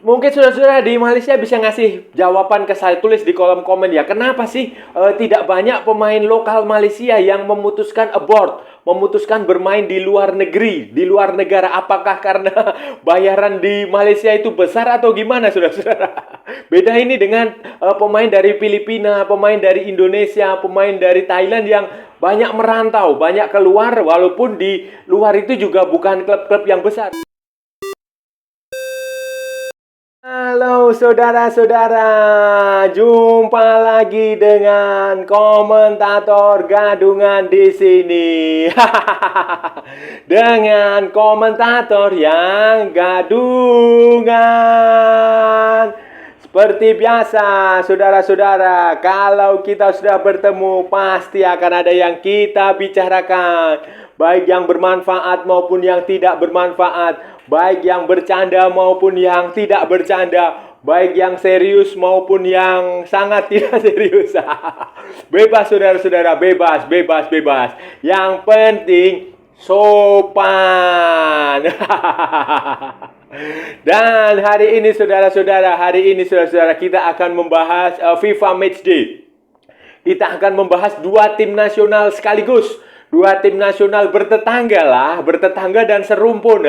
Mungkin saudara-saudara di Malaysia bisa ngasih jawaban ke saya, tulis di kolom komen ya. Kenapa sih tidak banyak pemain lokal Malaysia yang memutuskan abroad, memutuskan bermain di luar negeri, di luar negara? Apakah karena bayaran di Malaysia itu besar atau gimana, saudara-saudara? Beda ini dengan pemain dari Filipina, pemain dari Indonesia, pemain dari Thailand yang banyak merantau, banyak keluar, walaupun di luar itu juga bukan klub-klub yang besar. Halo saudara-saudara, jumpa lagi dengan komentator gadungan di sini. Dengan komentator yang gadungan. Seperti biasa, saudara-saudara, kalau kita sudah bertemu, pasti akan ada yang kita bicarakan. Baik yang bermanfaat maupun yang tidak bermanfaat. Baik yang bercanda maupun yang tidak bercanda. Baik yang serius maupun yang sangat tidak serius. Bebas, saudara-saudara, bebas, bebas, bebas. Yang penting sopan. Dan hari ini saudara-saudara, kita akan membahas FIFA Matchday. Kita akan membahas dua tim nasional sekaligus. Dua tim nasional bertetangga dan serumpun.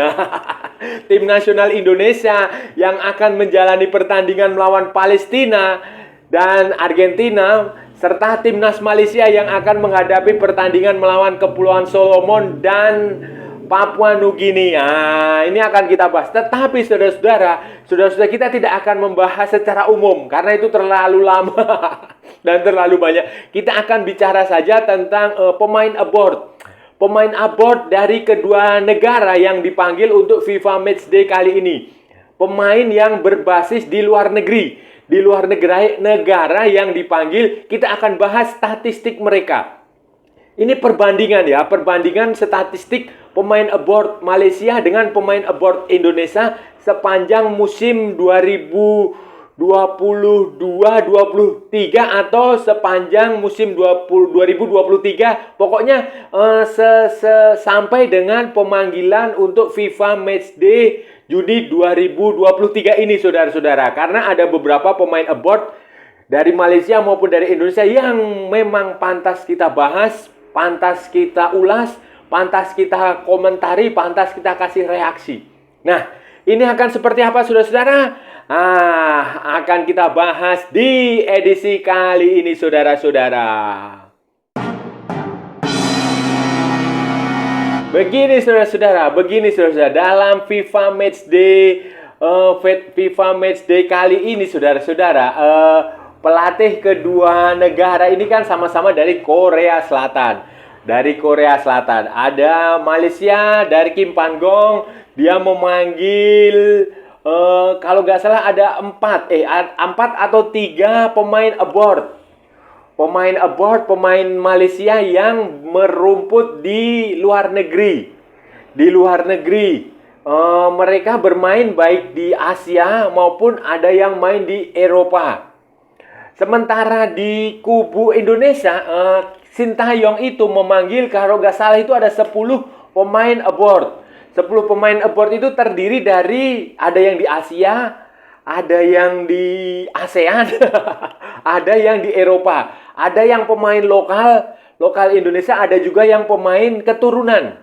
Tim nasional Indonesia yang akan menjalani pertandingan melawan Palestina dan Argentina, serta timnas Malaysia yang akan menghadapi pertandingan melawan Kepulauan Solomon dan Papua Nugini. Ini akan kita bahas. Tetapi saudara-saudara, kita tidak akan membahas secara umum karena itu terlalu lama dan terlalu banyak. Kita akan bicara saja tentang pemain abroad. Pemain abroad dari kedua negara yang dipanggil untuk FIFA Matchday kali ini. Pemain yang berbasis di luar negeri. Di luar negara yang dipanggil, kita akan bahas statistik mereka. Ini perbandingan ya, perbandingan statistik pemain abroad Malaysia dengan pemain abroad Indonesia sepanjang musim 2022-23 atau sepanjang musim 2023. Pokoknya sampai dengan pemanggilan untuk FIFA Matchday Juni 2023 ini, saudara-saudara. Karena ada beberapa pemain abroad dari Malaysia maupun dari Indonesia yang memang pantas kita bahas, pantas kita ulas, pantas kita komentari, pantas kita kasih reaksi. Nah, ini akan seperti apa, saudara-saudara? Akan kita bahas di edisi kali ini, saudara-saudara. Begini, saudara-saudara, dalam FIFA Matchday kali ini, saudara-saudara, pelatih kedua negara ini kan sama-sama dari Korea Selatan. Ada Malaysia dari Kim Pan Gong. Dia memanggil kalau nggak salah ada 4 atau 3 pemain abroad. Pemain Malaysia yang merumput di luar negeri. Mereka bermain baik di Asia maupun ada yang main di Eropa. Sementara di kubu Indonesia, Sintayong itu memanggil, kalau nggak salah itu ada 10 pemain abroad. 10 pemain abroad itu terdiri dari, ada yang di Asia, ada yang di ASEAN, ada yang di Eropa. Ada yang pemain lokal Indonesia, ada juga yang pemain keturunan.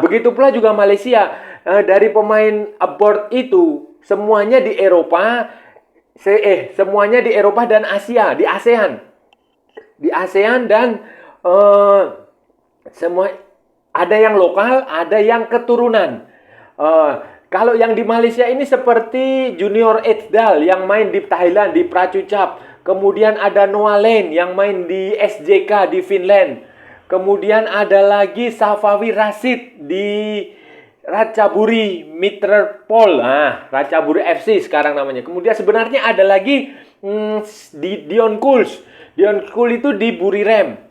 Begitu pula juga Malaysia. Dari pemain abroad itu, semuanya di Eropa, semuanya di Eropa dan Asia, di ASEAN. Di ASEAN dan semua ada yang lokal, ada yang keturunan. Kalau yang di Malaysia ini seperti Junior Ejdal yang main di Thailand, di Prachuap. Kemudian ada Noah Lane yang main di SJK di Finland. Kemudian ada lagi Safawi Rashid di Ratchaburi Mitropol. Ratchaburi FC sekarang namanya. Kemudian sebenarnya ada lagi di Dion Kuls. Dion Kuls itu di Buriram.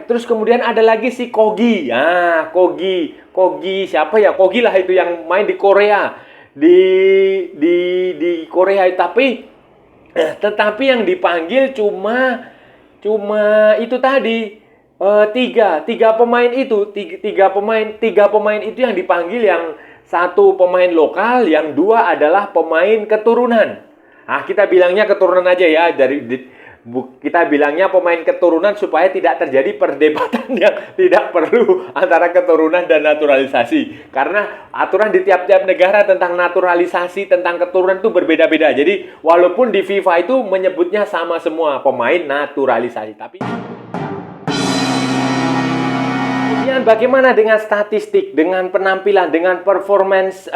Terus kemudian ada lagi si Kogi. Kogi siapa ya? Kogi lah itu yang main di Korea. Di Korea, tetapi yang dipanggil cuma itu tadi. Tiga pemain itu yang dipanggil, yang satu pemain lokal, yang dua adalah pemain keturunan. Nah, kita bilangnya keturunan aja ya, kita bilangnya pemain keturunan supaya tidak terjadi perdebatan yang tidak perlu antara keturunan dan naturalisasi. Karena aturan di tiap-tiap negara tentang naturalisasi, tentang keturunan itu berbeda-beda. Jadi walaupun di FIFA itu menyebutnya sama semua, pemain naturalisasi. Tapi kemudian bagaimana dengan statistik, dengan penampilan, dengan performance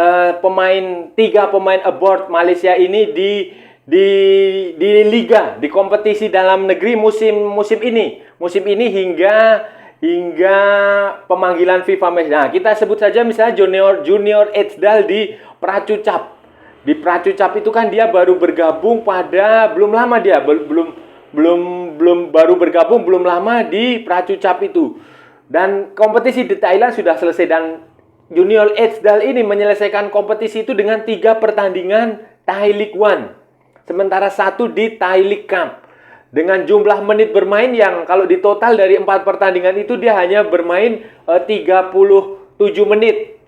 tiga pemain abroad Malaysia ini di liga, di kompetisi dalam negeri musim ini hingga pemanggilan FIFA match. Nah, kita sebut saja misalnya Junior Edsdal di Pracucap. Di Pracucap itu kan dia baru bergabung belum lama di Pracucap itu. Dan kompetisi di Thailand sudah selesai, dan Junior Edsdal ini menyelesaikan kompetisi itu dengan 3 pertandingan Thai League One. Sementara 1 di Thai League Cup. Dengan jumlah menit bermain yang kalau ditotal dari 4 pertandingan itu dia hanya bermain 37 menit.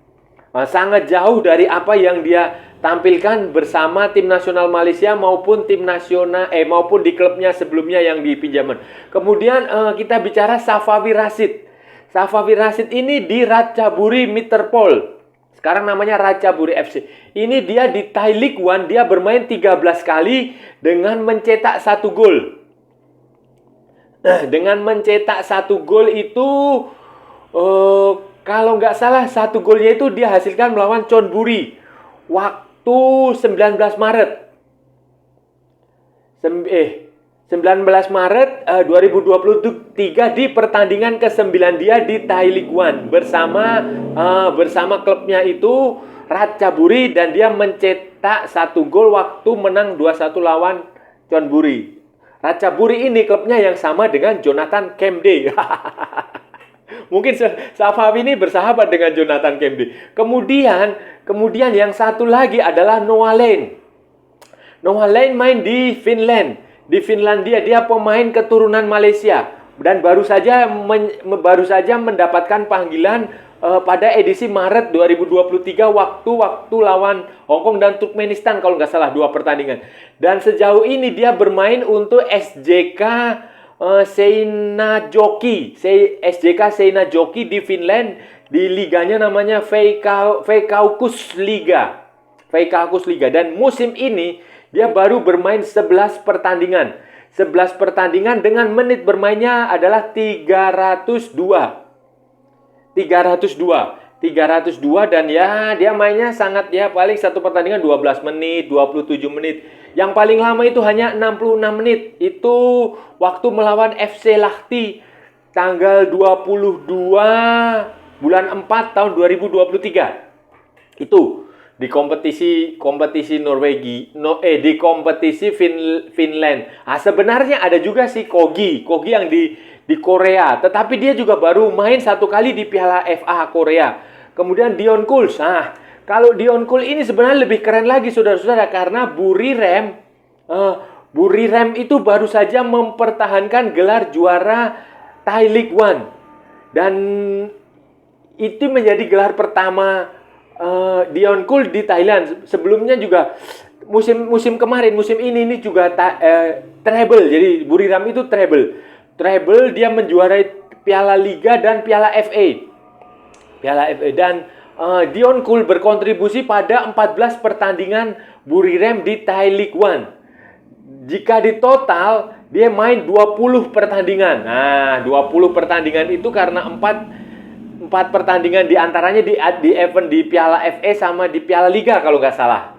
Sangat jauh dari apa yang dia tampilkan bersama tim nasional Malaysia maupun maupun di klubnya sebelumnya yang dipinjaman. Kemudian kita bicara Safawi Rashid. Safawi Rashid ini di Ratchaburi Mitterpol. Sekarang namanya Ratchaburi FC. Ini dia di Thai League One, dia bermain 13 kali dengan mencetak 1 gol. Dengan mencetak 1 gol itu, kalau nggak salah 1 golnya itu dia hasilkan melawan Chonburi. Waktu 19 Maret 2023 di pertandingan ke-9 dia di Thai League One bersama klubnya itu Ratchaburi, dan dia mencetak 1 gol waktu menang 2-1 lawan Chonburi. Ratchaburi ini klubnya yang sama dengan Jonathan Kemde. Mungkin Safawi ini bersahabat dengan Jonathan Kemde. Kemudian yang satu lagi adalah Noah Lane. Noah Lane main di Finland. Di Finlandia, dia pemain keturunan Malaysia dan baru saja mendapatkan panggilan pada edisi Maret 2023 waktu lawan Hong Kong dan Turkmenistan kalau nggak salah 2 pertandingan. Dan sejauh ini dia bermain untuk SJK Seinäjoki di Finland, di liganya namanya Veikkaus Liga. Dan musim ini dia baru bermain 11 pertandingan. 11 pertandingan dengan menit bermainnya adalah 302 dan ya dia mainnya sangat paling satu pertandingan 12 menit, 27 menit. Yang paling lama itu hanya 66 menit. Itu waktu melawan FC Lahti tanggal 22 bulan 4 tahun 2023. Itu di kompetisi di kompetisi Finland. Sebenarnya ada juga si Kogi yang di Korea, tetapi dia juga baru main 1 kali di Piala FA Korea. Kemudian Dion Kuls. Kalau Dion Kuls ini sebenarnya lebih keren lagi saudara-saudara, karena Buriram itu baru saja mempertahankan gelar juara Thai League One, dan itu menjadi gelar pertama Dion Kuls di Thailand. Sebelumnya juga musim ini juga treble. Jadi Buriram itu treble dia menjuarai Piala Liga dan Piala FA. Dan Dion Kuls berkontribusi pada 14 pertandingan Buriram di Thai League One. Jika ditotal dia main 20 pertandingan. 20 pertandingan itu karena 4 pertandingan diantaranya di event di Piala FA sama di Piala Liga kalau nggak salah.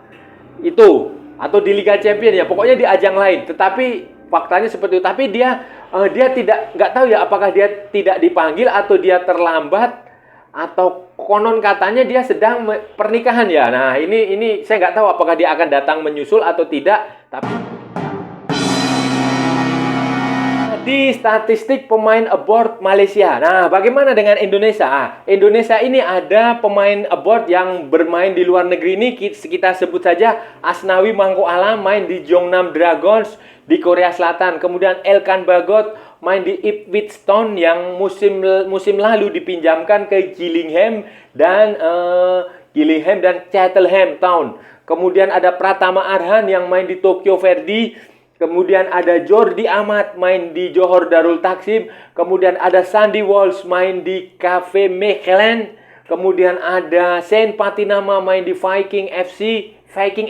Itu atau di Liga Champion ya, pokoknya di ajang lain. Tetapi faktanya seperti itu. Tapi dia nggak tahu ya apakah dia tidak dipanggil atau dia terlambat, atau konon katanya dia sedang pernikahan ya. Nah, ini saya nggak tahu apakah dia akan datang menyusul atau tidak, tapi di statistik pemain abroad Malaysia. Nah, bagaimana dengan Indonesia? Indonesia ini ada pemain abroad yang bermain di luar negeri ini. Kita sebut saja Asnawi Mangko Alam main di Jeonnam Dragons di Korea Selatan. Kemudian Elkan Bagot main di Ipswich Town yang musim lalu dipinjamkan ke Gillingham, dan Gillingham dan Cheltenham Town. Kemudian ada Pratama Arhan yang main di Tokyo Verdy. Kemudian ada Jordi Amat main di Johor Darul Taksim. Kemudian ada Sandy Walsh main di KV Mechelen. Kemudian ada Saint Patinama main di Viking FC, Viking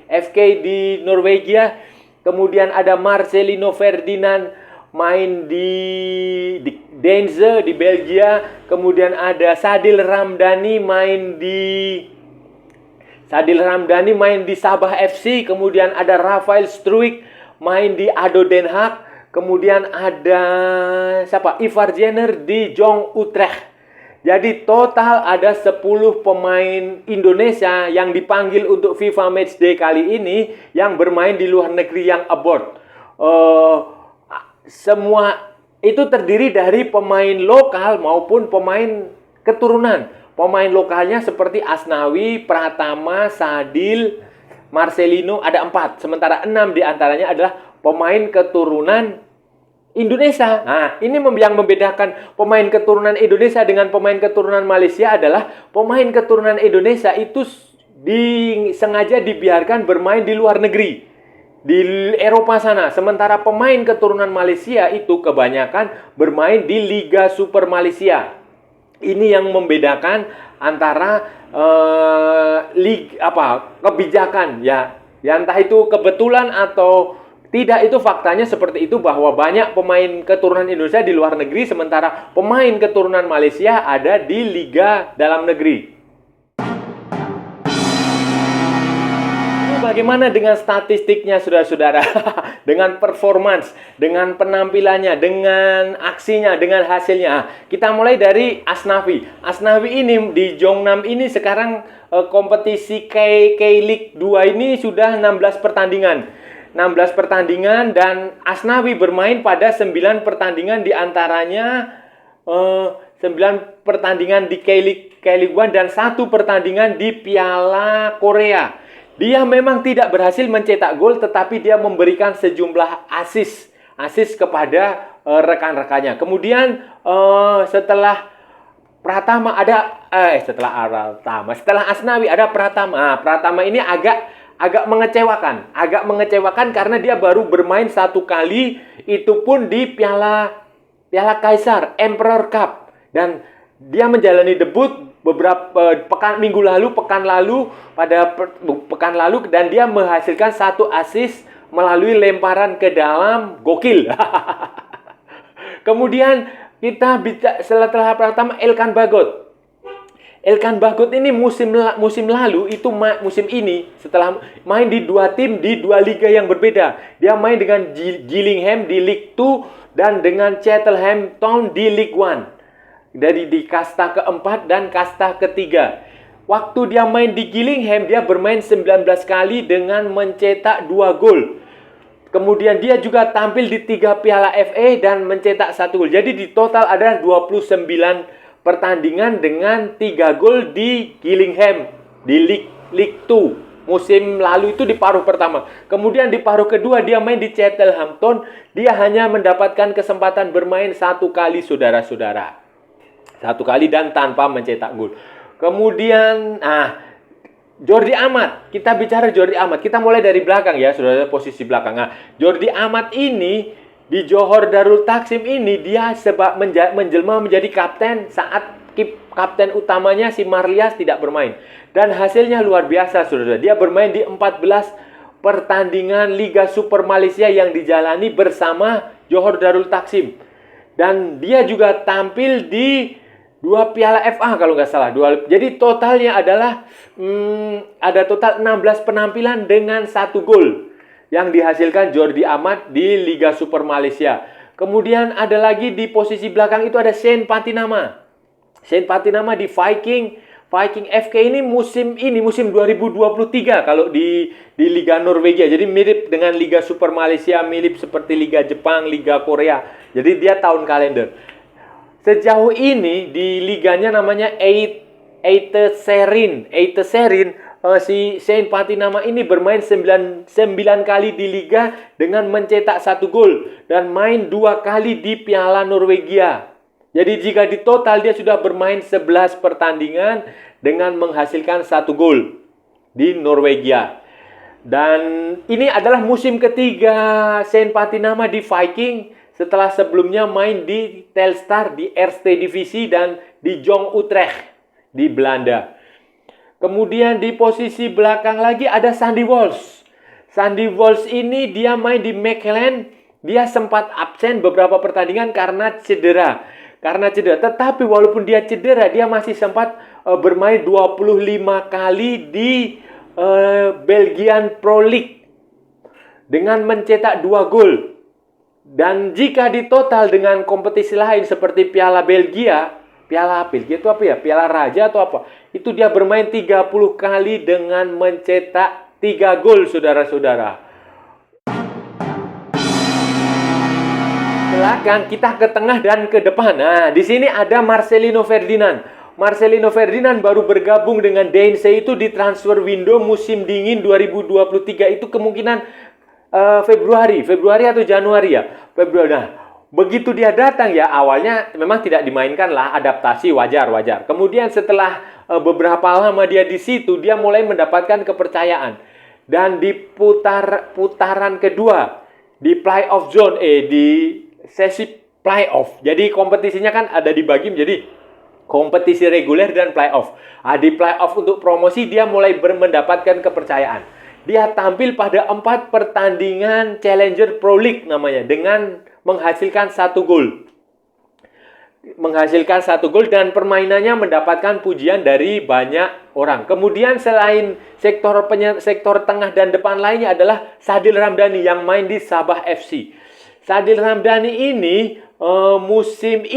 FK di Norwegia. Kemudian ada Marcelino Ferdinand main di Deinze di Belgia. Kemudian ada Sadil Ramdhani main di Sabah FC. Kemudian ada Rafael Struijk main di ADO Den Haag. Kemudian ada Ivar Jenner di Jong Utrecht. Jadi total ada 10 pemain Indonesia yang dipanggil untuk FIFA Matchday kali ini yang bermain di luar negeri yang abroad. Semua itu terdiri dari pemain lokal maupun pemain keturunan. Pemain lokalnya seperti Asnawi, Pratama, Sadil, Marcelino ada 4. Sementara 6 diantaranya adalah pemain keturunan Indonesia. Nah, ini yang membedakan pemain keturunan Indonesia dengan pemain keturunan Malaysia adalah pemain keturunan Indonesia itu sengaja dibiarkan bermain di luar negeri, di Eropa sana. Sementara pemain keturunan Malaysia itu kebanyakan bermain di Liga Super Malaysia. Ini yang membedakan antara kebijakan ya entah itu kebetulan atau tidak, itu faktanya seperti itu, bahwa banyak pemain keturunan Indonesia di luar negeri, sementara pemain keturunan Malaysia ada di liga dalam negeri. Bagaimana dengan statistiknya, saudara-saudara? Dengan performance, dengan penampilannya, dengan aksinya, dengan hasilnya. Kita mulai dari Asnawi. Asnawi ini di Jongnam ini sekarang kompetisi K-League 2 ini sudah 16 pertandingan. 16 pertandingan dan Asnawi bermain pada 9 pertandingan, diantaranya 9 pertandingan di K-League 1 dan 1 pertandingan di Piala Korea. Dia memang tidak berhasil mencetak gol, tetapi dia memberikan sejumlah assist kepada rekan-rekannya. Kemudian setelah Asnawi ada Pratama. Pratama ini agak mengecewakan karena dia baru bermain 1 kali, itu pun di Piala Kaisar Emperor Cup, dan dia menjalani debut pekan lalu dan dia menghasilkan 1 assist melalui lemparan ke dalam, gokil. Kemudian kita bicara setelah Pratama, Elkan Bagot. Elkan Bagot ini musim ini setelah main di 2 tim di 2 liga yang berbeda. Dia main dengan Gillingham di League 2 dan dengan Cheltenham Town di League 1. Dari di kasta keempat dan kasta ketiga. Waktu dia main di Gillingham, dia bermain 19 kali dengan mencetak 2 gol. Kemudian dia juga tampil di 3 Piala FA dan mencetak 1 gol. Jadi di total ada 29 pertandingan dengan 3 gol di Gillingham di League 2 musim lalu, itu di paruh pertama. Kemudian di paruh kedua dia main di Cheltenham Town. Dia hanya mendapatkan kesempatan bermain 1 kali, saudara-saudara. 1 kali dan tanpa mencetak gol. Kemudian Jordi Amat. Kita bicara Jordi Amat. Kita mulai dari belakang ya, saudara, posisi belakang. Jordi Amat ini di Johor Darul Taksim ini dia menjelma menjadi kapten saat kapten utamanya si Marlias tidak bermain. Dan hasilnya luar biasa, saudara. Dia bermain di 14 pertandingan Liga Super Malaysia yang dijalani bersama Johor Darul Taksim. Dan dia juga tampil di 2 Piala FA kalau nggak salah. Jadi totalnya adalah ada total 16 penampilan dengan 1 gol yang dihasilkan Jordi Amat di Liga Super Malaysia. Kemudian ada lagi di posisi belakang itu ada Saint Patinama. Saint Patinama di Viking FK ini musim 2023 kalau di Liga Norwegia. Jadi mirip dengan Liga Super Malaysia, mirip seperti Liga Jepang, Liga Korea. Jadi dia tahun kalender. Sejauh ini di liganya namanya Eiteserin. Si Saint Patinama ini bermain 9 kali di liga dengan mencetak 1 gol dan main 2 kali di Piala Norwegia. Jadi jika di total dia sudah bermain 11 pertandingan dengan menghasilkan 1 gol di Norwegia. Dan ini adalah musim ketiga Sein Patinama di Viking setelah sebelumnya main di Telstar di Eerste Divisie dan di Jong Utrecht di Belanda. Kemudian di posisi belakang lagi ada Sandy Walsh. Sandy Walsh ini dia main di Mechelen. Dia sempat absen beberapa pertandingan karena cedera. Tetapi walaupun dia cedera, dia masih sempat bermain 25 kali di Belgian Pro League dengan mencetak 2 gol. Dan jika ditotal dengan kompetisi lain seperti Piala Belgia itu apa ya? Piala Raja atau apa? Itu dia bermain 30 kali dengan mencetak 3 gol, saudara-saudara. Belakang kita ke tengah dan ke depan. Nah, di sini ada Marcelino Ferdinand. Marcelino Ferdinand baru bergabung dengan Deinze itu di transfer window musim dingin 2023. Itu kemungkinan Februari atau Januari ya. Februari. Nah, begitu dia datang ya, awalnya memang tidak dimainkan lah, adaptasi wajar. Kemudian setelah beberapa lama dia di situ, dia mulai mendapatkan kepercayaan. Dan di putaran kedua, di playoff zone di sesi playoff. Jadi kompetisinya kan ada dibagi menjadi kompetisi reguler dan playoff. Di playoff untuk promosi dia mulai mendapatkan kepercayaan. Dia tampil pada 4 pertandingan Challenger Pro League namanya dengan menghasilkan 1 gol. Dan permainannya mendapatkan pujian dari banyak orang. Kemudian selain sektor tengah dan depan lainnya adalah Sadil Ramdhani yang main di Sabah FC. Sadil Ramdhani ini musim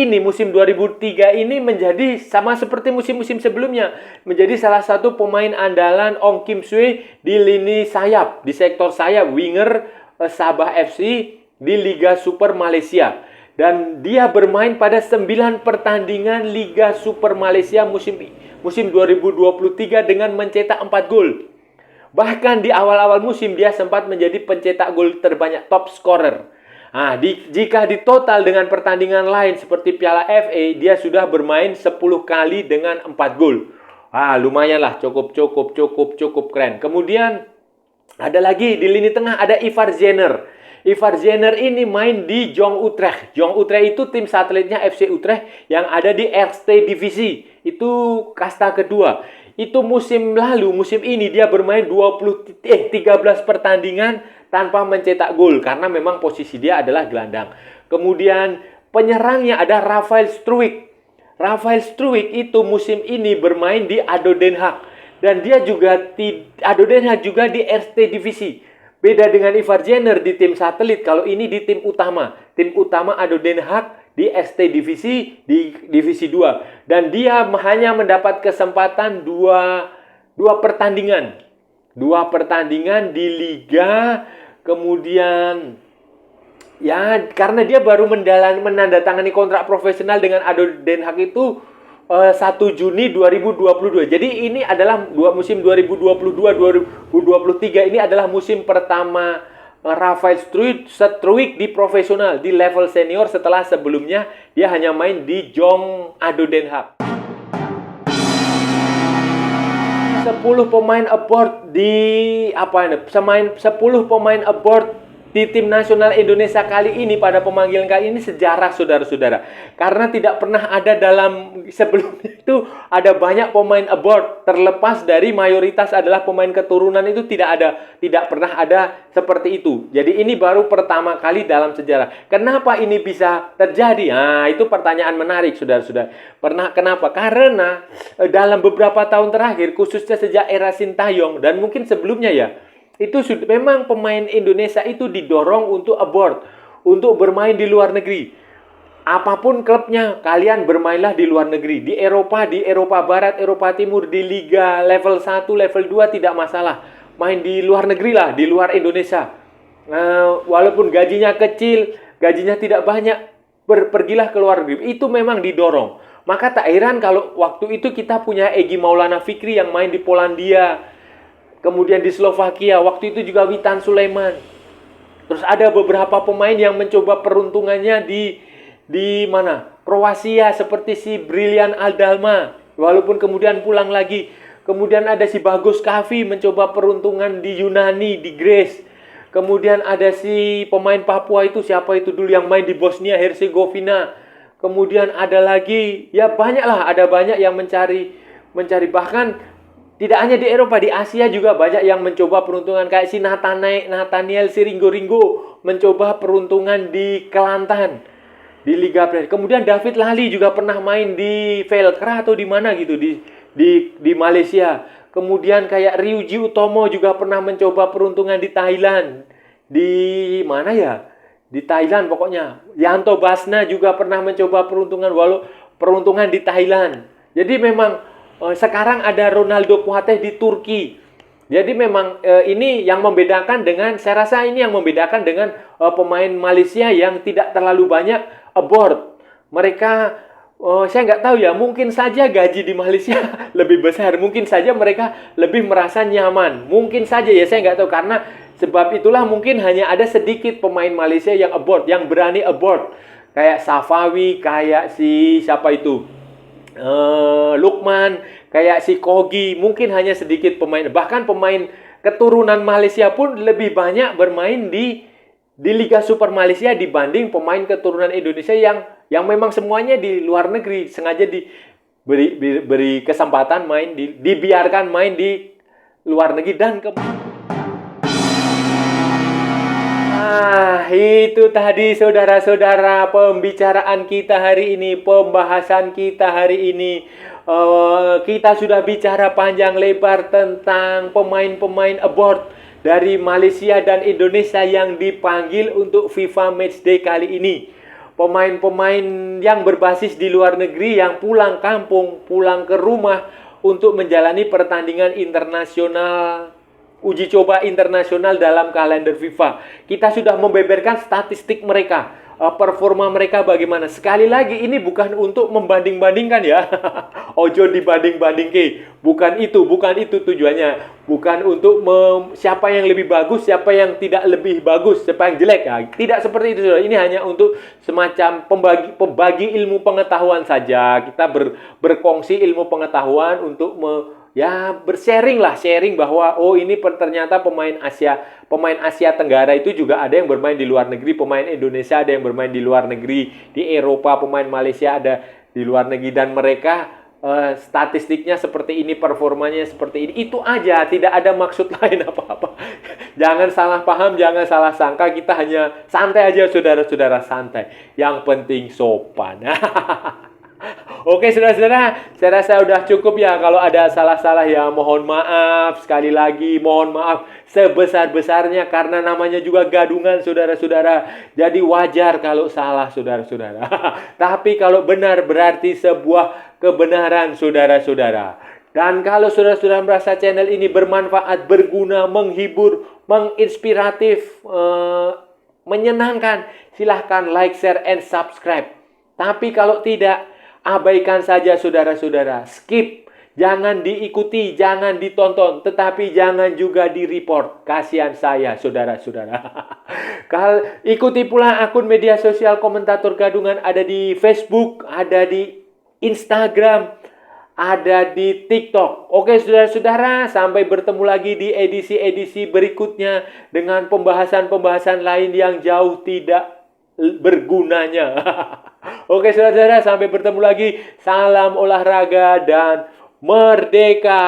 2003 ini menjadi sama seperti musim-musim sebelumnya, menjadi salah satu pemain andalan Ong Kim Sue di lini sayap, di sektor sayap winger Sabah FC di Liga Super Malaysia. Dan dia bermain pada 9 pertandingan Liga Super Malaysia musim 2023 dengan mencetak 4 gol. Bahkan di awal-awal musim dia sempat menjadi pencetak gol terbanyak, top scorer. Jika ditotal dengan pertandingan lain seperti Piala FA, dia sudah bermain 10 kali dengan 4 gol. Lumayan lah, cukup keren. Kemudian ada lagi di lini tengah ada Ivar Jenner. Ivar Jenner ini main di Jong Utrecht. Jong Utrecht itu tim satelitnya FC Utrecht yang ada di Eerste Divisie. Itu kasta kedua. Itu musim ini dia bermain 13 pertandingan tanpa mencetak gol karena memang posisi dia adalah gelandang. Kemudian penyerangnya ada Rafael Struijk. Rafael Struijk itu musim ini bermain di ADO Den Haag dan dia juga ADO Den Haag juga di Eerste Divisie. Beda dengan Ivar Jenner di tim satelit, kalau ini di tim utama. Tim utama ADO Den Haag di Eerste Divisie di divisi 2 dan dia hanya mendapat kesempatan 2 pertandingan. 2 pertandingan di liga. Kemudian ya karena dia baru menandatangani kontrak profesional dengan ADO Den Haag itu 1 Juni 2022. Jadi ini adalah musim 2022-2023 ini adalah musim pertama Rafael Struijk di profesional di level senior setelah sebelumnya dia hanya main di Jong ADO Den Haag. 10 pemain aboard di tim nasional Indonesia kali ini pada pemanggilan kali ini sejarah, saudara-saudara. Karena tidak pernah ada sebelumnya itu ada banyak pemain aboard, terlepas dari mayoritas adalah pemain keturunan, itu tidak pernah ada seperti itu. Jadi ini baru pertama kali dalam sejarah. Kenapa ini bisa terjadi? Itu pertanyaan menarik, saudara-saudara. Kenapa? Karena dalam beberapa tahun terakhir, khususnya sejak era Sintayong dan mungkin sebelumnya ya, itu memang pemain Indonesia itu didorong untuk abroad, untuk bermain di luar negeri. Apapun klubnya, kalian bermainlah di luar negeri. Di Eropa Barat, Eropa Timur, di Liga level 1, level 2 tidak masalah. Main di luar negeri lah, di luar Indonesia. Walaupun gajinya kecil, gajinya tidak banyak, pergilah ke luar negeri. Itu memang didorong. Maka tak heran kalau waktu itu kita punya Egy Maulana Fikri yang main di Polandia. Kemudian di Slovakia, waktu itu juga Witan Sulaiman. Terus ada beberapa pemain yang mencoba peruntungannya di di mana? Kroasia seperti si Brilian Aldalma, walaupun kemudian pulang lagi. Kemudian ada si Bagus Kavi mencoba peruntungan di Yunani, di Greece. Kemudian ada si pemain Papua itu, siapa itu dulu yang main di Bosnia Herzegovina. Kemudian ada lagi, ya banyak lah, ada banyak yang mencari bahkan tidak hanya di Eropa, di Asia juga banyak yang mencoba peruntungan kayak si Nathaniel Siringo mencoba peruntungan di Kelantan di Liga Premier. Kemudian David Lally juga pernah main di Velkra atau di mana gitu di Malaysia. Kemudian kayak Ryuji Utomo juga pernah mencoba peruntungan di Thailand. Di mana ya? Di Thailand pokoknya. Yanto Basna juga pernah mencoba peruntungan di Thailand. Jadi memang sekarang ada Ronaldo Kuateh di Turki. Jadi memang ini yang membedakan dengan, saya rasa ini yang membedakan dengan pemain Malaysia yang tidak terlalu banyak abort. Mereka, saya nggak tahu ya, mungkin saja gaji di Malaysia lebih besar. Mungkin saja mereka lebih merasa nyaman. Mungkin saja ya, saya nggak tahu. Karena sebab itulah mungkin hanya ada sedikit pemain Malaysia yang abort, yang berani abort. Kayak Safawi, kayak si siapa itu? Lukman, kayak si Kogi, mungkin hanya sedikit pemain. Bahkan pemain keturunan Malaysia pun lebih banyak bermain di Liga Super Malaysia dibanding pemain keturunan Indonesia yang memang semuanya di luar negeri, sengaja diberi kesempatan main dibiarkan main di luar negeri dan itu tadi saudara-saudara pembicaraan kita hari ini, pembahasan kita hari ini. Kita sudah bicara panjang lebar tentang pemain-pemain abort dari Malaysia dan Indonesia yang dipanggil untuk FIFA Matchday kali ini. Pemain-pemain yang berbasis di luar negeri yang pulang kampung, pulang ke rumah untuk menjalani pertandingan internasional, uji coba internasional dalam kalender FIFA. Kita sudah membeberkan statistik mereka, performa mereka bagaimana. Sekali lagi ini bukan untuk membanding-bandingkan ya. Ojo dibanding-bandingke. Bukan itu tujuannya. Bukan untuk siapa yang lebih bagus, siapa yang tidak lebih bagus, siapa yang jelek ya. Tidak seperti itu. Ini hanya untuk semacam pembagi ilmu pengetahuan saja. Kita berkongsi ilmu pengetahuan untuk sharing bahwa ini ternyata pemain Asia Tenggara itu juga ada yang bermain di luar negeri, pemain Indonesia ada yang bermain di luar negeri, di Eropa pemain Malaysia ada di luar negeri, dan mereka statistiknya seperti ini, performanya seperti ini. Itu aja, tidak ada maksud lain apa-apa. Jangan salah paham, jangan salah sangka, kita hanya santai aja saudara-saudara, santai. Yang penting sopan. Oke saudara-saudara, saya rasa udah cukup ya. Kalau ada salah-salah ya mohon maaf. Sekali lagi mohon maaf sebesar-besarnya, karena namanya juga gadungan saudara-saudara. Jadi wajar kalau salah saudara-saudara. Tapi kalau benar berarti sebuah kebenaran saudara-saudara. Dan kalau saudara-saudara merasa channel ini bermanfaat, berguna, menghibur, menginspiratif, menyenangkan, silahkan like, share, and subscribe. Tapi kalau tidak, abaikan saja saudara-saudara, skip, jangan diikuti, jangan ditonton, tetapi jangan juga di-report. Kasihan saya saudara-saudara. Ikuti pula akun media sosial Komentator Gadungan, ada di Facebook, ada di Instagram, ada di TikTok. Oke saudara-saudara, sampai bertemu lagi di edisi-edisi berikutnya dengan pembahasan-pembahasan lain yang jauh tidak bergunanya. Oke saudara-saudara, sampai bertemu lagi. Salam olahraga dan merdeka.